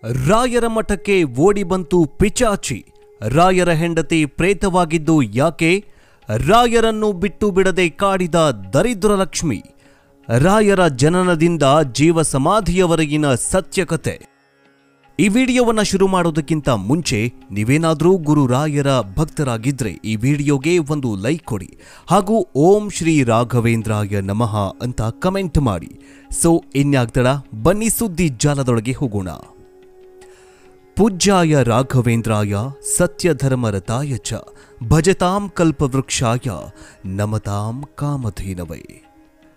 ರಾಯರ ಮಠಕ್ಕೆ ಓಡಿ ಬಂತು ಪಿಚಾಚಿ. ರಾಯರ ಹೆಂಡತಿ ಪ್ರೇತವಾಗಿದ್ದು ಯಾಕೆ? ರಾಯರನ್ನು ಬಿಟ್ಟು ಬಿಡದೆ ಕಾಡಿದ ದರಿದ್ರ ಲಕ್ಷ್ಮಿ. ರಾಯರ ಜನನದಿಂದ ಜೀವ ಸಮಾಧಿಯವರೆಗಿನ ಸತ್ಯಕತೆ. ಈ ವಿಡಿಯೋವನ್ನು ಶುರು ಮಾಡೋದಕ್ಕಿಂತ ಮುಂಚೆ ನೀವೇನಾದರೂ ಗುರು ರಾಯರ ಭಕ್ತರಾಗಿದ್ರೆ ಈ ವಿಡಿಯೋಗೆ ಒಂದು ಲೈಕ್ ಕೊಡಿ ಹಾಗೂ ಓಂ ಶ್ರೀ ರಾಘವೇಂದ್ರಾಯ ನಮಃ ಅಂತ ಕಮೆಂಟ್ ಮಾಡಿ. ಸೊ ಇನ್ಯಾಗ್ತಡ, ಬನ್ನಿ ಸುದ್ದಿ ಜಾಲದೊಳಗೆ ಹೋಗೋಣ. ಪೂಜ್ಯಾಯ ರಾಘವೇಂದ್ರಾಯ ಸತ್ಯಧರ್ಮರತಾಯ ಚ ಭಜತಾಂ ಕಲ್ಪವೃಕ್ಷಾಯ ನಮತಾಂ ಕಾಮಧೇನವೇ.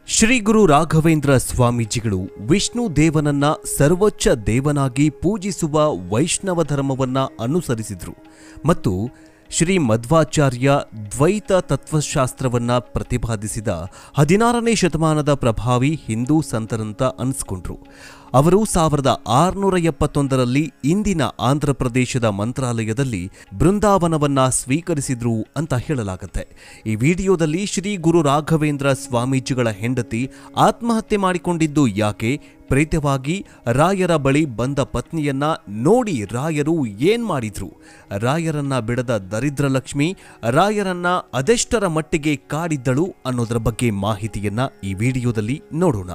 ಶ್ರೀ ಗುರು ರಾಘವೇಂದ್ರ ಸ್ವಾಮೀಜಿಗಳು ವಿಷ್ಣು ದೇವನನ್ನ ಸರ್ವೋಚ್ಚ ದೇವನಾಗಿ ಪೂಜಿಸುವ ವೈಷ್ಣವ ಧರ್ಮವನ್ನ ಅನುಸರಿಸಿದರು ಮತ್ತು ಶ್ರೀ ಮಧ್ವಾಚಾರ್ಯ ದ್ವೈತ ತತ್ವಶಾಸ್ತ್ರವನ್ನ ಪ್ರತಿಪಾದಿಸಿದ 16ನೇ ಶತಮಾನದ ಪ್ರಭಾವಿ ಹಿಂದೂ ಸಂತರಂತ ಅನಿಸ್ಕೊಂಡ್ರು. ಅವರು 1671ರಲ್ಲಿ ಇಂದಿನ ಆಂಧ್ರ ಪ್ರದೇಶದ ಮಂತ್ರಾಲಯದಲ್ಲಿ ಬೃಂದಾವನವನ್ನ ಸ್ವೀಕರಿಸಿದ್ರು ಅಂತ ಹೇಳಲಾಗುತ್ತೆ. ಈ ವಿಡಿಯೋದಲ್ಲಿ ಶ್ರೀ ಗುರು ರಾಘವೇಂದ್ರ ಸ್ವಾಮೀಜಿಗಳ ಹೆಂಡತಿ ಆತ್ಮಹತ್ಯೆ ಮಾಡಿಕೊಂಡಿದ್ದು ಯಾಕೆ, ಪ್ರೇತವಾಗಿ ರಾಯರ ಬಳಿ ಬಂದ ಪತ್ನಿಯನ್ನ ನೋಡಿ ರಾಯರು ಏನ್ ಮಾಡಿದ್ರು, ರಾಯರನ್ನ ಬಿಡದ ದರಿದ್ರ ಲಕ್ಷ್ಮಿ ರಾಯರನ್ನ ಅದೆಷ್ಟರ ಮಟ್ಟಿಗೆ ಕಾಡಿದ್ದಳು ಅನ್ನೋದರ ಬಗ್ಗೆ ಮಾಹಿತಿಯನ್ನ ಈ ವಿಡಿಯೋದಲ್ಲಿ ನೋಡೋಣ.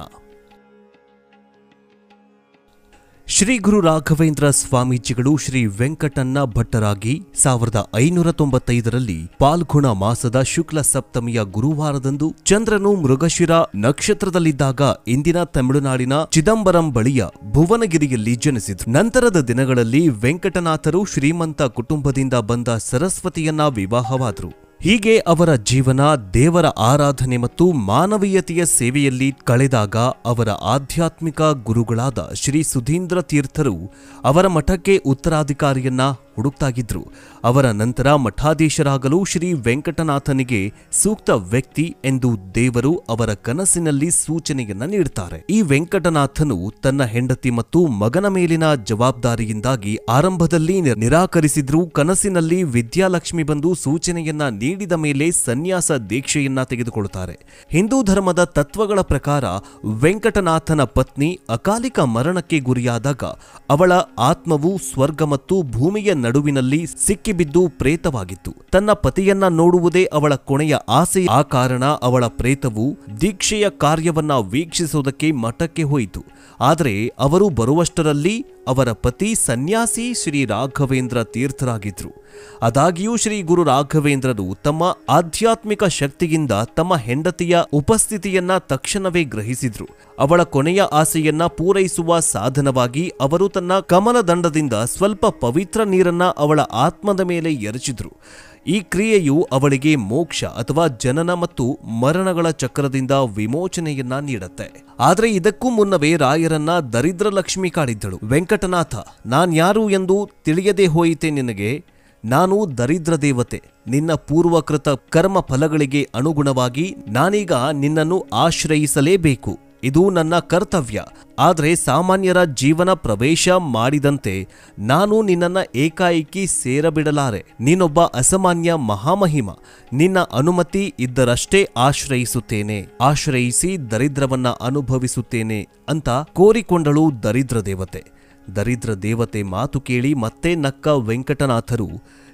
ಶ್ರೀ ಗುರು ರಾಘವೇಂದ್ರ ಸ್ವಾಮೀಜಿಗಳು ಶ್ರೀ ವೆಂಕಟಣ್ಣ ಭಟ್ಟರಾಗಿ 1595ರಲ್ಲಿ ಪಾಲ್ಗುಣ ಮಾಸದ ಶುಕ್ಲ ಸಪ್ತಮಿಯ ಗುರುವಾರದಂದು ಚಂದ್ರನು ಮೃಗಶಿರ ನಕ್ಷತ್ರದಲ್ಲಿದ್ದಾಗ ಇಂದಿನ ತಮಿಳುನಾಡಿನ ಚಿದಂಬರಂ ಬಳಿಯ ಭುವನಗಿರಿಯಲ್ಲಿ ಜನಿಸಿದರು. ನಂತರದ ದಿನಗಳಲ್ಲಿ ವೆಂಕಟನಾಥರು ಶ್ರೀಮಂತ ಕುಟುಂಬದಿಂದ ಬಂದ ಸರಸ್ವತಿಯನ್ನ ವಿವಾಹವಾದರು. ಹೀಗೆ ಅವರ ಜೀವನ ದೇವರ ಆರಾಧನೆ ಮತ್ತು ಮಾನವೀಯತೆಯ ಸೇವೆಯಲ್ಲಿ ಕಳೆದಾಗ ಅವರ ಆಧ್ಯಾತ್ಮಿಕ ಗುರುಗಳಾದ ಶ್ರೀ ಸುಧೀಂದ್ರ ತೀರ್ಥರು ಅವರ ಮಠಕ್ಕೆ ಉತ್ತರಾಧಿಕಾರಿಯನ್ನ ಹುಡುಕ್ತಾಗಿದ್ರು. ಅವರ ನಂತರ ಮಠಾಧೀಶರಾಗಲು ಶ್ರೀ ವೆಂಕಟನಾಥನಿಗೆ ಸೂಕ್ತ ವ್ಯಕ್ತಿ ಎಂದು ದೇವರು ಅವರ ಕನಸಿನಲ್ಲಿ ಸೂಚನೆಯನ್ನ ನೀಡುತ್ತಾರೆ. ಈ ವೆಂಕಟನಾಥನು ತನ್ನ ಹೆಂಡತಿ ಮತ್ತು ಮಗನ ಮೇಲಿನ ಜವಾಬ್ದಾರಿಯಿಂದಾಗಿ ಆರಂಭದಲ್ಲಿ ನಿರಾಕರಿಸಿದ್ರು. ಕನಸಿನಲ್ಲಿ ವಿದ್ಯಾಲಕ್ಷ್ಮಿ ಬಂದು ಸೂಚನೆಯನ್ನ ನೀಡಿದ ಮೇಲೆ ಸನ್ಯಾಸ ದೀಕ್ಷೆಯನ್ನ ತೆಗೆದುಕೊಳ್ಳುತ್ತಾರೆ. ಹಿಂದೂ ಧರ್ಮದ ತತ್ವಗಳ ಪ್ರಕಾರ ವೆಂಕಟನಾಥನ ಪತ್ನಿ ಅಕಾಲಿಕ ಮರಣಕ್ಕೆ ಗುರಿಯಾದಾಗ ಅವಳ ಆತ್ಮವು ಸ್ವರ್ಗ ಮತ್ತು ಭೂಮಿಯ ನಡುವಿನಲ್ಲಿ ಸಿಕ್ಕಿಬಿದ್ದು ಪ್ರೇತವಾಗಿತ್ತು. ತನ್ನ ಪತಿಯನ್ನ ನೋಡುವುದೇ ಅವಳ ಕೊನೆಯ ಆಸೆ. ಆ ಕಾರಣ ಅವಳ ಪ್ರೇತವು ದೀಕ್ಷೆಯ ಕಾರ್ಯವನ್ನ ವೀಕ್ಷಿಸುವುದಕ್ಕೆ ಮಠಕ್ಕೆ ಹೋಯಿತು. ಆದರೆ ಅವರು ಬರುವಷ್ಟರಲ್ಲಿ ಅವರ ಪತಿ ಸನ್ಯಾಸಿ ಶ್ರೀ ರಾಘವೇಂದ್ರ ತೀರ್ಥರಾಗಿದ್ರು. ಆದಾಗ್ಯೂ ಶ್ರೀ ಗುರು ರಾಘವೇಂದ್ರರು ತಮ್ಮ ಆಧ್ಯಾತ್ಮಿಕ ಶಕ್ತಿಯಿಂದ ತಮ್ಮ ಹೆಂಡತಿಯ ಉಪಸ್ಥಿತಿಯನ್ನ ತಕ್ಷಣವೇ ಗ್ರಹಿಸಿದ್ರು. ಅವಳ ಕೊನೆಯ ಆಸೆಯನ್ನ ಪೂರೈಸುವ ಸಾಧನವಾಗಿ ಅವರು ತನ್ನ ಕಮಲದಂಡದಿಂದ ಸ್ವಲ್ಪ ಪವಿತ್ರ ನೀರನ್ನ ಅವಳ ಆತ್ಮದ ಮೇಲೆ ಎರಚಿದ್ರು. ಈ ಕ್ರಿಯೆಯು ಅವಳಿಗೆ ಮೋಕ್ಷ ಅಥವಾ ಜನನ ಮತ್ತು ಮರಣಗಳ ಚಕ್ರದಿಂದ ವಿಮೋಚನೆಯನ್ನ ನೀಡುತ್ತೆ. ಆದ್ರೆ ಇದಕ್ಕೂ ಮುನ್ನವೇ ರಾಯರನ್ನ ದರಿದ್ರ ಲಕ್ಷ್ಮಿ ಕಾಡಿದ್ದಳು. ವೆಂಕಟನಾಥ, ನಾನ್ಯಾರು ಎಂದು ತಿಳಿಯದೆ ಹೋಯಿತೆ ನಿನಗೆ. ನಾನು ದರಿದ್ರ ದೇವತೆ. ನಿನ್ನ ಪೂರ್ವಕೃತ ಕರ್ಮ ಫಲಗಳಿಗೆ ಅನುಗುಣವಾಗಿ ನಾನೀಗ ನಿನ್ನನ್ನು ಆಶ್ರಯಿಸಲೇಬೇಕು. ಇದು ನನ್ನ ಕರ್ತವ್ಯ. ಆದರೆ ಸಾಮಾನ್ಯರ ಜೀವನ ಪ್ರವೇಶ ಮಾಡಿದಂತೆ ನಾನು ನಿನ್ನನ್ನು ಏಕಾಏಕಿ ಸೇರಬಿಡಲಾರೆ. ನೀನೊಬ್ಬ ಅಸಾಮಾನ್ಯ ಮಹಾಮಹಿಮ. ನಿನ್ನ ಅನುಮತಿ ಇದ್ದರಷ್ಟೇ ಆಶ್ರಯಿಸುತ್ತೇನೆ. ಆಶ್ರಯಿಸಿ ದರಿದ್ರವನ್ನ ಅನುಭವಿಸುತ್ತೇನೆ ಅಂತ ಕೋರಿಕೊಂಡಳು ದರಿದ್ರ ದೇವತೆ. ದರಿದ್ರ ದೇವತೆ ಮಾತು ಕೇಳಿ ಮತ್ತೆ ನಕ್ಕ ವೆಂಕಟನಾಥರು,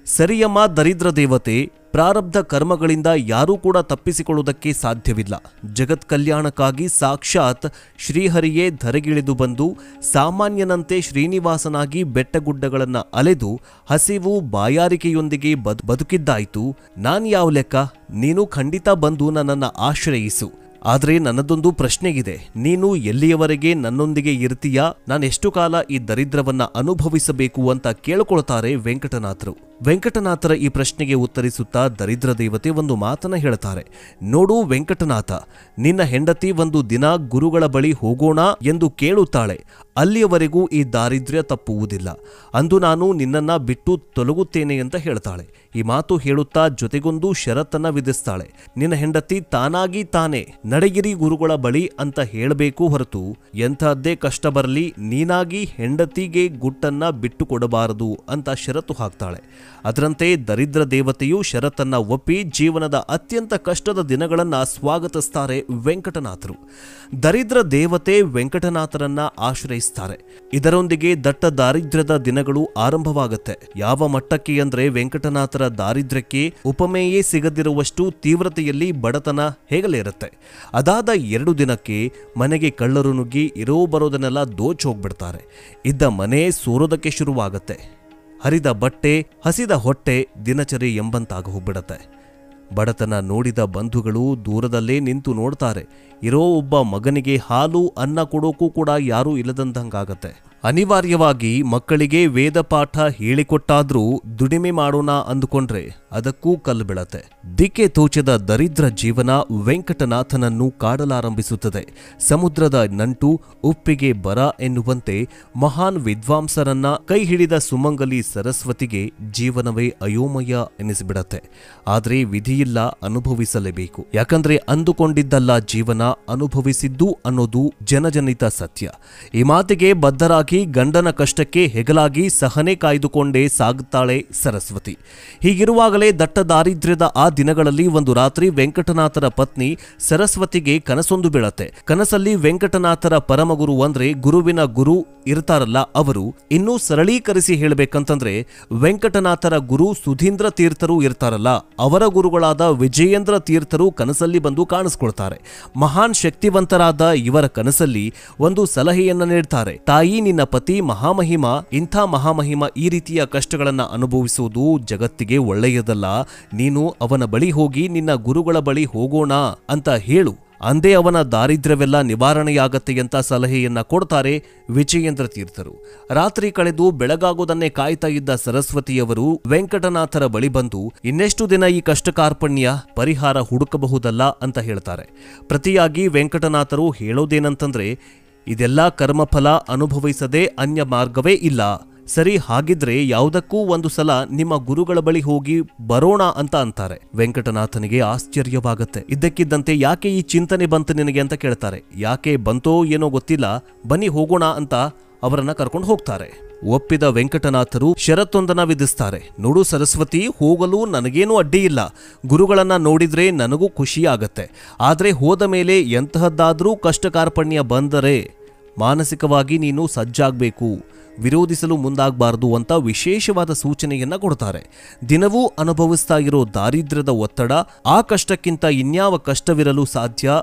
ಸರಿಯಮ್ಮ ದರಿದ್ರ ದೇವತೆ, ಪ್ರಾರಬ್ಧ ಕರ್ಮಗಳಿಂದ ಯಾರೂ ಕೂಡ ತಪ್ಪಿಸಿಕೊಳ್ಳುವುದಕ್ಕೆ ಸಾಧ್ಯವಿಲ್ಲ. ಜಗತ್ ಕಲ್ಯಾಣಕ್ಕಾಗಿ ಸಾಕ್ಷಾತ್ ಶ್ರೀಹರಿಯೇ ಧರೆಗಿಳಿದು ಬಂದು ಸಾಮಾನ್ಯನಂತೆ ಶ್ರೀನಿವಾಸನಾಗಿ ಬೆಟ್ಟಗುಡ್ಡಗಳನ್ನು ಅಲೆದು ಹಸಿವು ಬಾಯಾರಿಕೆಯೊಂದಿಗೆ ಬದುಕಿದ್ದಾಯಿತು. ನಾನ್ಯಾವ ಲೆಕ್ಕ? ನೀನು ಖಂಡಿತ ಬಂದು ನನ್ನನ್ನು ಆಶ್ರಯಿಸು. ಆದರೆ ನನ್ನದೊಂದು ಪ್ರಶ್ನೆಗಿದೆ. ನೀನು ಎಲ್ಲಿಯವರೆಗೆ ನನ್ನೊಂದಿಗೆ ಇರ್ತೀಯಾ? ನಾನೆಷ್ಟು ಕಾಲ ಈ ದರಿದ್ರವನ್ನ ಅನುಭವಿಸಬೇಕು ಅಂತ ಕೇಳಿಕೊಳ್ತಾರೆ ವೆಂಕಟನಾಥರು. ವೆಂಕಟನಾಥರ ಈ ಪ್ರಶ್ನೆಗೆ ಉತ್ತರಿಸುತ್ತಾ ದರಿದ್ರ ದೇವತೆ ಒಂದು ಮಾತನ್ನ ಹೇಳ್ತಾರೆ. ನೋಡು ವೆಂಕಟನಾಥ, ನಿನ್ನ ಹೆಂಡತಿ ಒಂದು ದಿನ ಗುರುಗಳ ಬಳಿ ಹೋಗೋಣ ಎಂದು ಕೇಳುತ್ತಾಳೆ. ಅಲ್ಲಿಯವರೆಗೂ ಈ ದಾರಿದ್ರ್ಯ ತಪ್ಪುವುದಿಲ್ಲ. ಅಂದು ನಾನು ನಿನ್ನನ್ನ ಬಿಟ್ಟು ತೊಲಗುತ್ತೇನೆ ಅಂತ ಹೇಳ್ತಾಳೆ. ಈ ಮಾತು ಹೇಳುತ್ತಾ ಜೊತೆಗೊಂದು ಷರತ್ತನ್ನ ವಿಧಿಸ್ತಾಳೆ. ನಿನ್ನ ಹೆಂಡತಿ ತಾನಾಗಿ ತಾನೇ ನಡೆಗಿರಿ ಗುರುಗಳ ಬಳಿ ಅಂತ ಹೇಳಬೇಕು ಹೊರತು ಎಂಥದ್ದೇ ಕಷ್ಟ ಬರಲಿ ನೀನಾಗಿ ಹೆಂಡತಿಗೆ ಗುಟ್ಟನ್ನ ಬಿಟ್ಟು ಕೊಡಬಾರದು ಅಂತ ಷರತ್ತು ಹಾಕ್ತಾಳೆ. ಅದರಂತೆ ದರಿದ್ರ ದೇವತೆಯು ಷರತ್ತನ್ನ ಒಪ್ಪಿ ಜೀವನದ ಅತ್ಯಂತ ಕಷ್ಟದ ದಿನಗಳನ್ನು ಸ್ವಾಗತಿಸ್ತಾರೆ ವೆಂಕಟನಾಥರು. ದರಿದ್ರ ದೇವತೆ ವೆಂಕಟನಾಥರನ್ನ ಆಶ್ರಯಿಸ್ತಾರೆ. ಇದರೊಂದಿಗೆ ದಟ್ಟ ದಾರಿದ್ರ್ಯದ ದಿನಗಳು ಆರಂಭವಾಗುತ್ತೆ. ಯಾವ ಮಟ್ಟಕ್ಕೆ ಅಂದ್ರೆ ವೆಂಕಟನಾಥರ ದಾರಿದ್ರ್ಯಕ್ಕೆ ಉಪಮೆಯೇ ಸಿಗದಿರುವಷ್ಟು ತೀವ್ರತೆಯಲ್ಲಿ ಬಡತನ ಹೇಗಲಿರುತ್ತೆ. ಅದಾದ 2 ದಿನಕ್ಕೆ ಮನೆಗೆ ಕಳ್ಳರು ನುಗ್ಗಿ ಇರೋ ಬರೋದನ್ನೆಲ್ಲ ದೋಚ್ ಹೋಗ್ಬಿಡ್ತಾರೆ. ಇದ್ದ ಮನೆ ಸೋರೋದಕ್ಕೆ ಶುರುವಾಗತ್ತೆ. ಹರಿದ ಬಟ್ಟೆ, ಹಸಿದ ಹೊಟ್ಟೆ, ದಿನಚರಿ ಎಂಬಂತಾಗ ಹೋಗ್ಬಿಡತ್ತೆ. ಬಡತನ ನೋಡಿದ ಬಂಧುಗಳು ದೂರದಲ್ಲೇ ನಿಂತು ನೋಡ್ತಾರೆ. ಇರೋ ಒಬ್ಬ ಮಗನಿಗೆ ಹಾಲು ಅನ್ನ ಕೊಡೋಕ್ಕೂ ಕೂಡ ಯಾರೂ ಇಲ್ಲದಂದಂಗಾಗತ್ತೆ. ಅನಿವಾರ್ಯವಾಗಿ ಮಕ್ಕಳಿಗೆ ವೇದ ಪಾಠ ಹೇಳಿಕೊಟ್ಟಾದ್ರೂ ದುಡಿಮೆ ಮಾಡೋಣ ಅಂದುಕೊಂಡ್ರೆ ಅದಕ್ಕೂ ಕಲ್ಲು ಬೀಳತ್ತೆ. ದಿಕ್ಕೆ ತೋಚದ ದರಿದ್ರ ಜೀವನ ವೆಂಕಟನಾಥನನ್ನು ಕಾಡಲಾರಂಭಿಸುತ್ತದೆ. ಸಮುದ್ರದ ನಂಟು ಉಪ್ಪಿಗೆ ಬರ ಎನ್ನುವಂತೆ ಮಹಾನ್ ವಿದ್ವಾಂಸರನ್ನ ಕೈ ಹಿಡಿದ ಸುಮಂಗಲಿ ಸರಸ್ವತಿಗೆ ಜೀವನವೇ ಅಯೋಮಯ ಎನಿಸಿಬಿಡತ್ತೆ. ಆದ್ರೆ ವಿಧಿಯಿಲ್ಲ, ಅನುಭವಿಸಲೇಬೇಕು. ಯಾಕಂದ್ರೆ ಅಂದುಕೊಂಡಿದ್ದಲ್ಲ ಜೀವನ, ಅನುಭವಿಸಿದ್ದು ಅನ್ನೋದು ಜನಜನಿತ ಸತ್ಯ. ಈ ಮಾತಿಗೆ ಬದ್ಧರಾಗಿ ಗಂಡನ ಕಷ್ಟಕ್ಕೆ ಹೆಗಲಾಗಿ ಸಹನೆ ಕಾಯ್ದುಕೊಂಡೇ ಸಾಗುತ್ತಾಳೆ ಸರಸ್ವತಿ. ಹೀಗಿರುವಾಗಲೇ ದಟ್ಟ ದಾರಿದ್ರ್ಯದ ಆ ದಿನಗಳಲ್ಲಿ ಒಂದು ರಾತ್ರಿ ವೆಂಕಟನಾಥರ ಪತ್ನಿ ಸರಸ್ವತಿಗೆ ಕನಸೊಂದು ಬೀಳತ್ತೆ. ಕನಸಲ್ಲಿ ವೆಂಕಟನಾಥರ ಪರಮಗುರು ಅಂದ್ರೆ ಗುರುವಿನ ಗುರು ಇರ್ತಾರಲ್ಲ ಅವರು, ಇನ್ನೂ ಸರಳೀಕರಿಸಿ ಹೇಳಬೇಕಂತಂದ್ರೆ ವೆಂಕಟನಾಥರ ಗುರು ಸುಧೀಂದ್ರ ತೀರ್ಥರು ಇರ್ತಾರಲ್ಲ, ಅವರ ಗುರುಗಳಾದ ವಿಜಯೇಂದ್ರ ತೀರ್ಥರು ಕನಸಲ್ಲಿ ಬಂದು ಕಾಣಿಸ್ಕೊಳ್ತಾರೆ. ಮಹಾನ್ ಶಕ್ತಿವಂತರಾದ ಇವರ ಕನಸಲ್ಲಿ ಒಂದು ಸಲಹೆಯನ್ನ ನೀಡ್ತಾರೆ. ತಾಯಿ, ನಿನ್ನ ಪತಿ ಮಹಾಮಹಿಮ, ಇಂಥ ಮಹಾಮಹಿಮ ಈ ರೀತಿಯ ಕಷ್ಟಗಳನ್ನ ಅನುಭವಿಸುವುದು ಜಗತ್ತಿಗೆ ಒಳ್ಳೆಯದಲ್ಲ. ನೀನು ಅವನ ಬಳಿ ಹೋಗಿ ನಿನ್ನ ಗುರುಗಳ ಬಳಿ ಹೋಗೋಣ ಅಂತ ಹೇಳು. ಅಂದೇ ಅವನ ದಾರಿದ್ರ್ಯವೆಲ್ಲ ನಿವಾರಣೆಯಾಗತ್ತೆ ಅಂತ ಸಲಹೆಯನ್ನ ಕೊಡ್ತಾರೆ ವಿಜಯೇಂದ್ರ ತೀರ್ಥರು. ರಾತ್ರಿ ಕಳೆದು ಬೆಳಗಾಗೋದನ್ನೇ ಕಾಯ್ತಾ ಇದ್ದ ಸರಸ್ವತಿಯವರು ವೆಂಕಟನಾಥರ ಬಳಿ ಬಂದು ಇನ್ನೆಷ್ಟು ದಿನ ಈ ಕಷ್ಟ ಕಾರ್ಪಣ್ಯ, ಪರಿಹಾರ ಹುಡುಕಬಹುದಲ್ಲ ಅಂತ ಹೇಳ್ತಾರೆ. ಪ್ರತಿಯಾಗಿ ವೆಂಕಟನಾಥರು ಹೇಳೋದೇನಂತಂದ್ರೆ, ಇದೆಲ್ಲ ಕರ್ಮಫಲ, ಅನುಭವಿಸದೆ ಅನ್ಯ ಮಾರ್ಗವೇ ಇಲ್ಲ. ಸರಿ, ಹಾಗಿದ್ರೆ ಯಾವುದಕ್ಕೂ ಒಂದು ಸಲ ನಿಮ್ಮ ಗುರುಗಳ ಬಳಿ ಹೋಗಿ ಬರೋಣ ಅಂತ ಅಂತಾರೆ. ವೆಂಕಟನಾಥನಿಗೆ ಆಶ್ಚರ್ಯವಾಗತ್ತೆ. ಇದ್ದಕ್ಕಿದ್ದಂತೆ ಯಾಕೆ ಈ ಚಿಂತನೆ ಬಂತು ನಿನಗೆ ಅಂತ ಕೇಳ್ತಾರೆ. ಯಾಕೆ ಬಂತೋ ಏನೋ ಗೊತ್ತಿಲ್ಲ, ಬನ್ನಿ ಹೋಗೋಣ ಅಂತ ಅವರನ್ನ ಕರ್ಕೊಂಡು ಹೋಗ್ತಾರೆ. ಒಪ್ಪಿದ ವೆಂಕಟನಾಥರು ಷರತ್ತೊಂದನ್ನ ವಿಧಿಸ್ತಾರೆ. ನೋಡು ಸರಸ್ವತಿ, ಹೋಗಲು ನನಗೇನೂ ಅಡ್ಡಿ ಇಲ್ಲ. ಗುರುಗಳನ್ನ ನೋಡಿದ್ರೆ ನನಗೂ ಖುಷಿ ಆಗತ್ತೆ. ಆದ್ರೆ ಹೋದ ಮೇಲೆ ಎಂತಹದ್ದಾದ್ರೂ ಕಷ್ಟ ಕಾರ್ಪಣ್ಯ ಬಂದರೆ ಮಾನಸಿಕವಾಗಿ ನೀನು ಸಜ್ಜಾಗಬೇಕು, ವಿರೋಧಿಸಲು ಮುಂದಾಗಬಾರದು ಅಂತ ವಿಶೇಷವಾದ ಸೂಚನೆಯನ್ನ ಕೊಡ್ತಾರೆ. ದಿನವೂ ಅನುಭವಿಸ್ತಾ ಇರೋ ದಾರಿದ್ರ್ಯದ ಒತ್ತಡ, ಆ ಕಷ್ಟಕ್ಕಿಂತ ಇನ್ಯಾವ ಕಷ್ಟವಿರಲು ಸಾಧ್ಯ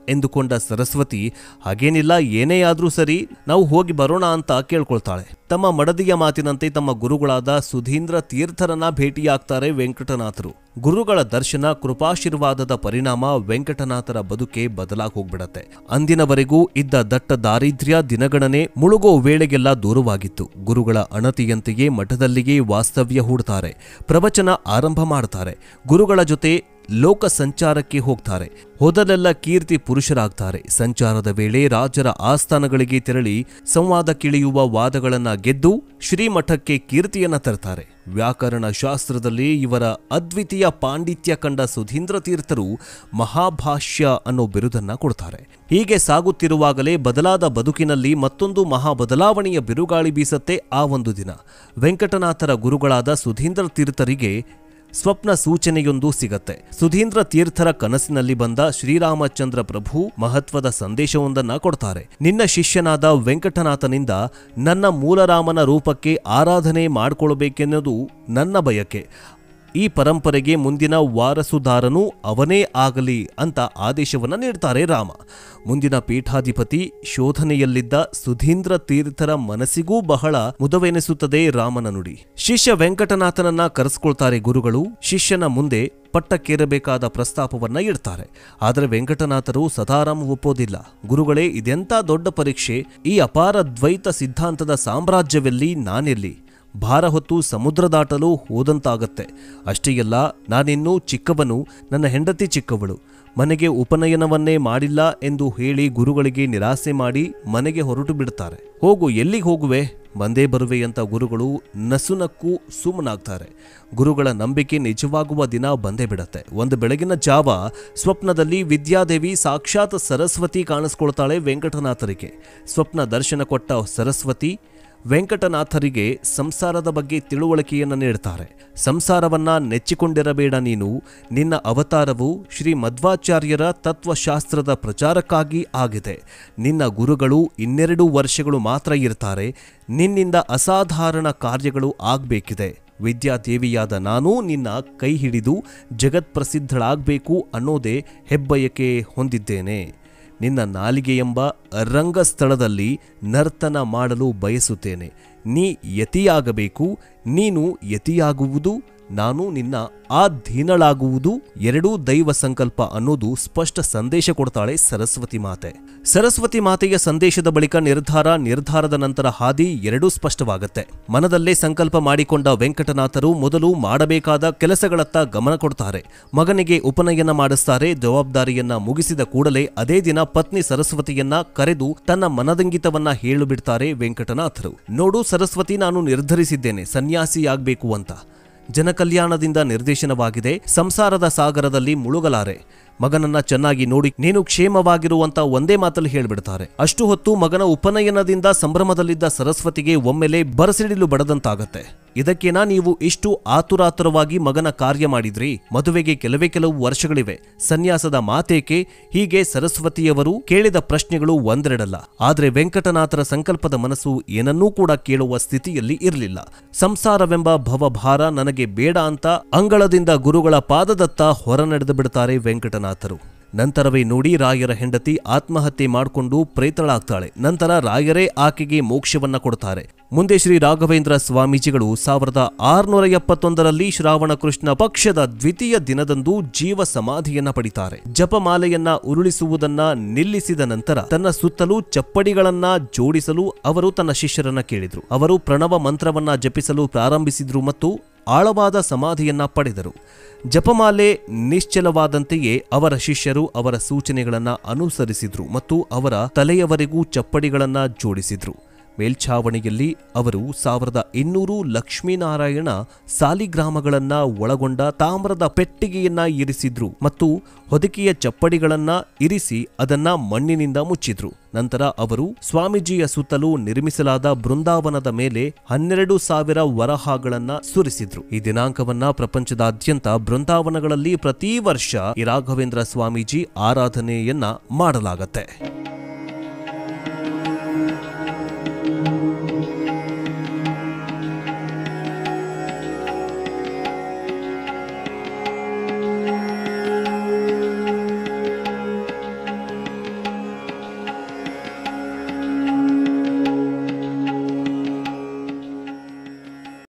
ಎಂದುಕೊಂಡ ಸರಸ್ವತಿ, ಹಾಗೇನಿಲ್ಲ, ಏನೇ ಆದ್ರೂ ಸರಿ, ನಾವು ಹೋಗಿ ಬರೋಣ ಅಂತ ಕೇಳ್ಕೊಳ್ತಾಳೆ. ತಮ್ಮ ಮಡದಿಯ ಮಾತಿನಂತೆ ತಮ್ಮ ಗುರುಗಳಾದ ಸುಧೀಂದ್ರ ತೀರ್ಥರನ್ನ ಭೇಟಿಯಾಗ್ತಾರೆ ವೆಂಕಟನಾಥರು. ಗುರುಗಳ ದರ್ಶನ, ಕೃಪಾಶೀರ್ವಾದದ ಪರಿಣಾಮ ವೆಂಕಟನಾಥರ ಬದುಕೆ ಬದಲಾಗಿ ಹೋಗ್ಬಿಡತ್ತೆ. ಅಂದಿನವರೆಗೂ ಇದ್ದ ದಟ್ಟ ದಾರಿದ್ರ್ಯ ದಿನಗಣನೆ ಮುಳುಗೋ ವೇಳೆಗೆಲ್ಲ ದೂರವಾಗಿತ್ತು. ಗುರುಗಳ ಅಣತಿಯಂತೆಯೇ ಮಠದಲ್ಲಿಯೇ ವಾಸ್ತವ್ಯ ಹೂಡ್ತಾರೆ. ಪ್ರವಚನ ಆರಂಭ ಮಾಡ್ತಾರೆ. ಗುರುಗಳ ಜೊತೆ ಲೋಕ ಸಂಚಾರಕ್ಕೆ ಹೋಗ್ತಾರೆ. ಹೋದಲೆಲ್ಲ ಕೀರ್ತಿ ಪುರುಷರಾಗ್ತಾರೆ. ಸಂಚಾರದ ವೇಳೆ ರಾಜರ ಆಸ್ಥಾನಗಳಿಗೆ ತೆರಳಿ ಸಂವಾದಕ್ಕಿಳಿಯುವ ವಾದಗಳನ್ನ ಗೆದ್ದು ಶ್ರೀಮಠಕ್ಕೆ ಕೀರ್ತಿಯನ್ನ ತರ್ತಾರೆ. ವ್ಯಾಕರಣ ಶಾಸ್ತ್ರದಲ್ಲಿ ಇವರ ಅದ್ವಿತೀಯ ಪಾಂಡಿತ್ಯ ಕಂಡ ಸುಧೀಂದ್ರ ತೀರ್ಥರು ಮಹಾಭಾಷ್ಯ ಅನ್ನೋ ಬಿರುದನ್ನ ಕೊಡ್ತಾರೆ. ಹೀಗೆ ಸಾಗುತ್ತಿರುವಾಗಲೇ ಬದಲಾದ ಬದುಕಿನಲ್ಲಿ ಮತ್ತೊಂದು ಮಹಾ ಬದಲಾವಣೆಯ ಬಿರುಗಾಳಿ ಬೀಸತ್ತೆ. ಆ ಒಂದು ದಿನ ವೆಂಕಟನಾಥರ ಗುರುಗಳಾದ ಸುಧೀಂದ್ರ ತೀರ್ಥರಿಗೆ ಸ್ವಪ್ನ ಸೂಚನೆಯೊಂದು ಸಿಗತ್ತೆ. ಸುಧೀಂದ್ರ ತೀರ್ಥರ ಕನಸಿನಲ್ಲಿ ಬಂದ ಶ್ರೀರಾಮಚಂದ್ರ ಪ್ರಭು ಮಹತ್ವದ ಸಂದೇಶವೊಂದನ್ನ ಕೊಡ್ತಾರೆ. ನಿನ್ನ ಶಿಷ್ಯನಾದ ವೆಂಕಟನಾಥನಿಂದ ನನ್ನ ಮೂಲರಾಮನ ರೂಪಕ್ಕೆ ಆರಾಧನೆ ಮಾಡಿಕೊಳ್ಳಬೇಕೆನ್ನೋದು ನನ್ನ ಬಯಕೆ. ಈ ಪರಂಪರೆಗೆ ಮುಂದಿನ ವಾರಸುದಾರನೂ ಅವನೇ ಆಗಲಿ ಅಂತ ಆದೇಶವನ್ನ ನೀಡ್ತಾರೆ ರಾಮ. ಮುಂದಿನ ಪೀಠಾಧಿಪತಿ ಶೋಧನೆಯಲ್ಲಿದ್ದ ಸುಧೀಂದ್ರ ತೀರ್ಥರ ಮನಸ್ಸಿಗೂ ಬಹಳ ಮುದವೆನಿಸುತ್ತದೆ ರಾಮನ ನುಡಿ. ಶಿಷ್ಯ ವೆಂಕಟನಾಥನನ್ನ ಕರೆಸ್ಕೊಳ್ತಾರೆ ಗುರುಗಳು. ಶಿಷ್ಯನ ಮುಂದೆ ಪಟ್ಟಕ್ಕೇರಬೇಕಾದ ಪ್ರಸ್ತಾಪವನ್ನ ಇಡ್ತಾರೆ. ಆದರೆ ವೆಂಕಟನಾಥರು ಸದಾರಾಮ್ ಒಪ್ಪೋದಿಲ್ಲ. ಗುರುಗಳೇ, ಇದೆಂಥ ದೊಡ್ಡ ಪರೀಕ್ಷೆ, ಈ ಅಪಾರ ದ್ವೈತ ಸಿದ್ಧಾಂತದ ಸಾಮ್ರಾಜ್ಯವೆಲ್ಲಿ, ನಾನೆಲ್ಲಿ? ಭಾರ ಹೊತ್ತು ಸಮುದ್ರ ದಾಟಲು ಹೋದಂತಾಗತ್ತೆ. ಅಷ್ಟೇ ಅಲ್ಲ, ನಾನಿನ್ನೂ ಚಿಕ್ಕವನು, ನನ್ನ ಹೆಂಡತಿ ಚಿಕ್ಕವಳು, ಮನೆಗೆ ಉಪನಯನವನ್ನೇ ಮಾಡಿಲ್ಲ ಎಂದು ಹೇಳಿ ಗುರುಗಳಿಗೆ ನಿರಾಸೆ ಮಾಡಿ ಮನೆಗೆ ಹೊರಟು ಬಿಡ್ತಾರೆ. ಹೋಗು, ಎಲ್ಲಿಗೆ ಹೋಗುವೆ? ಬಂದೇ ಬರುವೆ ಅಂತ ಗುರುಗಳು ನಸುನಕ್ಕೂ ಸುಮ್ಮನಾಗ್ತಾರೆ. ಗುರುಗಳ ನಂಬಿಕೆ ನಿಜವಾಗುವ ದಿನ ಬಂದೇ ಬಿಡತ್ತೆ. ಒಂದು ಬೆಳಗಿನ ಜಾವ ಸ್ವಪ್ನದಲ್ಲಿ ವಿದ್ಯಾದೇವಿ ಸಾಕ್ಷಾತ್ ಸರಸ್ವತಿ ಕಾಣಿಸ್ಕೊಳ್ತಾಳೆ ವೆಂಕಟನಾಥರಿಗೆ. ಸ್ವಪ್ನ ದರ್ಶನ ಕೊಟ್ಟ ಸರಸ್ವತಿ ವೆಂಕಟನಾಥರಿಗೆ ಸಂಸಾರದ ಬಗ್ಗೆ ತಿಳುವಳಿಕೆಯನ್ನು ನೀಡುತ್ತಾರೆ. ಸಂಸಾರವನ್ನ ನೆಚ್ಚಿಕೊಂಡಿರಬೇಡ ನೀನು, ನಿನ್ನ ಅವತಾರವು ಶ್ರೀ ಮಧ್ವಾಚಾರ್ಯರ ತತ್ವಶಾಸ್ತ್ರದ ಪ್ರಚಾರಕ್ಕಾಗಿ ಆಗಿದೆ. ನಿನ್ನ ಗುರುಗಳು 2 ವರ್ಷಗಳು ಮಾತ್ರ ಇರ್ತಾರೆ. ನಿನ್ನಿಂದ ಅಸಾಧಾರಣ ಕಾರ್ಯಗಳು ಆಗಬೇಕಿದೆ. ವಿದ್ಯಾದೇವಿಯಾದ ನಾನು ನಿನ್ನ ಕೈ ಹಿಡಿದು ಜಗತ್ಪ್ರಸಿದ್ಧಳಾಗಬೇಕು ಅನ್ನೋದೇ ಹೆಬ್ಬಯಕೆ ಹೊಂದಿದ್ದೇನೆ. ನಿನ್ನ ನಾಲಿಗೆ ಎಂಬ ರಂಗಸ್ಥಳದಲ್ಲಿ ನರ್ತನ ಮಾಡಲು ಬಯಸುತ್ತೇನೆ. ನೀ ಯತಿಯಾಗಬೇಕು, ನೀನು ಯತಿಯಾಗುವುದು, ನಾನು ನಿನ್ನ ಅಧೀನಳಾಗುವುದು ಎರಡೂ ದೈವ ಸಂಕಲ್ಪ ಅನ್ನೋದು ಸ್ಪಷ್ಟ ಸಂದೇಶ ಕೊಡ್ತಾಳೆ ಸರಸ್ವತಿ ಮಾತೆ. ಸರಸ್ವತಿ ಮಾತೆಯ ಸಂದೇಶದ ಬಳಿಕ ನಿರ್ಧಾರದ ನಂತರ ಹಾದಿ ಎರಡೂ ಸ್ಪಷ್ಟವಾಗುತ್ತೆ. ಮನದಲ್ಲೇ ಸಂಕಲ್ಪ ಮಾಡಿಕೊಂಡ ವೆಂಕಟನಾಥರು ಮೊದಲು ಮಾಡಬೇಕಾದ ಕೆಲಸಗಳತ್ತ ಗಮನ ಕೊಡ್ತಾರೆ. ಮಗನಿಗೆ ಉಪನಯನ ಮಾಡಿಸ್ತಾರೆ. ಜವಾಬ್ದಾರಿಯನ್ನ ಮುಗಿಸಿದ ಕೂಡಲೇ ಅದೇ ದಿನ ಪತ್ನಿ ಸರಸ್ವತಿಯನ್ನ ಕರೆದು ತನ್ನ ಮನದಂಗಿತವನ್ನ ಹೇಳಿಬಿಡ್ತಾರೆ ವೆಂಕಟನಾಥರು. ನೋಡು ಸರಸ್ವತಿ, ನಾನು ನಿರ್ಧರಿಸಿದ್ದೇನೆ ಸನ್ಯಾಸಿಯಾಗಬೇಕು ಅಂತ. ಜನಕಲ್ಯಾಣದಿಂದ ನಿರ್ದೇಶನವಾಗಿದೆ. ಸಂಸಾರದ ಸಾಗರದಲ್ಲಿ ಮುಳುಗಲಾರೆ. ಮಗನನ್ನ ಚೆನ್ನಾಗಿ ನೋಡಿ ನೀನು ಕ್ಷೇಮವಾಗಿರುವಂತ ಒಂದೇ ಮಾತಲ್ಲಿ ಹೇಳ್ಬಿಡ್ತಾರೆ. ಅಷ್ಟು ಹೊತ್ತು ಮಗನ ಉಪನಯನದಿಂದ ಸಂಭ್ರಮದಲ್ಲಿದ್ದ ಸರಸ್ವತಿಗೆ ಒಮ್ಮೆಲೆ ಬರಸಿಡಿಲು ಬಡದಂತಾಗತ್ತೆ. ಇದಕ್ಕೇನಾ ನೀವು ಇಷ್ಟು ಆತುರಾತುರವಾಗಿ ಮಗನ ಕಾರ್ಯ ಮಾಡಿದ್ರಿ? ಮದುವೆಗೆ ಕೆಲವು ವರ್ಷಗಳಿವೆ, ಸನ್ಯಾಸದ ಮಾತೇಕೆ? ಹೀಗೆ ಸರಸ್ವತಿಯವರು ಕೇಳಿದ ಪ್ರಶ್ನೆಗಳು ಒಂದೆರಡಲ್ಲ. ಆದ್ರೆ ವೆಂಕಟನಾಥರ ಸಂಕಲ್ಪದ ಮನಸ್ಸು ಏನನ್ನೂ ಕೂಡ ಕೇಳುವ ಸ್ಥಿತಿಯಲ್ಲಿ ಇರಲಿಲ್ಲ. ಸಂಸಾರವೆಂಬ ಭವಭಾರ ನನಗೆ ಬೇಡ ಅಂತ ಅಂಗಳದಿಂದ ಗುರುಗಳ ಪಾದದತ್ತ ಹೊರ ನಡೆದು ಬಿಡ್ತಾರೆ ವೆಂಕಟನಾಥರು. ನಂತರವೇ ನೋಡಿ ರಾಯರ ಹೆಂಡತಿ ಆತ್ಮಹತ್ಯೆ ಮಾಡಿಕೊಂಡು ಪ್ರೇತಳಾಗ್ತಾಳೆ. ನಂತರ ರಾಯರೇ ಆಕೆಗೆ ಮೋಕ್ಷವನ್ನ ಕೊಡ್ತಾರೆ. ಮುಂದೆ ಶ್ರೀ ರಾಘವೇಂದ್ರ ಸ್ವಾಮೀಜಿಗಳು 1671ರಲ್ಲಿ ಶ್ರಾವಣ ಕೃಷ್ಣ ಪಕ್ಷದ ದ್ವಿತೀಯ ದಿನದಂದು ಜೀವ ಸಮಾಧಿಯನ್ನ ಪಡಿತಾರೆ. ಜಪಮಾಲೆಯನ್ನ ಉರುಳಿಸುವುದನ್ನ ನಿಲ್ಲಿಸಿದ ನಂತರ ತನ್ನ ಸುತ್ತಲೂ ಚಪ್ಪಡಿಗಳನ್ನ ಜೋಡಿಸಲು ಅವರು ತನ್ನ ಶಿಷ್ಯರನ್ನ ಕೇಳಿದ್ರು. ಅವರು ಪ್ರಣವ ಮಂತ್ರವನ್ನ ಜಪಿಸಲು ಪ್ರಾರಂಭಿಸಿದ್ರು ಮತ್ತು ಆಳವಾದ ಸಮಾಧಿಯನ್ನ ಪಡೆದರು. ಜಪಮಾಲೆ ನಿಶ್ಚಲವಾದಂತೆಯೇ ಅವರ ಶಿಷ್ಯರು ಅವರ ಸೂಚನೆಗಳನ್ನ ಅನುಸರಿಸಿದ್ರು ಮತ್ತು ಅವರ ತಲೆಯವರೆಗೂ ಚಪ್ಪಡಿಗಳನ್ನ ಜೋಡಿಸಿದ್ರು. ಮೇಲ್ಛಾವಣಿಯಲ್ಲಿ ಅವರು 1200 ಲಕ್ಷ್ಮೀನಾರಾಯಣ ಸಾಲಿಗ್ರಾಮಗಳನ್ನ ಒಳಗೊಂಡ ತಾಮ್ರದ ಪೆಟ್ಟಿಗೆಯನ್ನ ಇರಿಸಿದ್ರು ಮತ್ತು ಹೊದಿಕೆಯ ಚಪ್ಪಡಿಗಳನ್ನ ಇರಿಸಿ ಅದನ್ನ ಮಣ್ಣಿನಿಂದ ಮುಚ್ಚಿದ್ರು. ನಂತರ ಅವರು ಸ್ವಾಮೀಜಿಯ ಸುತ್ತಲೂ ನಿರ್ಮಿಸಲಾದ ಬೃಂದಾವನದ ಮೇಲೆ 12,000 ವರಹಗಳನ್ನ ಸುರಿಸಿದ್ರು. ಈ ದಿನಾಂಕವನ್ನ ಪ್ರಪಂಚದಾದ್ಯಂತ ಬೃಂದಾವನಗಳಲ್ಲಿ ಪ್ರತಿ ವರ್ಷ ಈ ರಾಘವೇಂದ್ರ ಸ್ವಾಮೀಜಿ ಆರಾಧನೆಯನ್ನ ಮಾಡಲಾಗತ್ತೆ.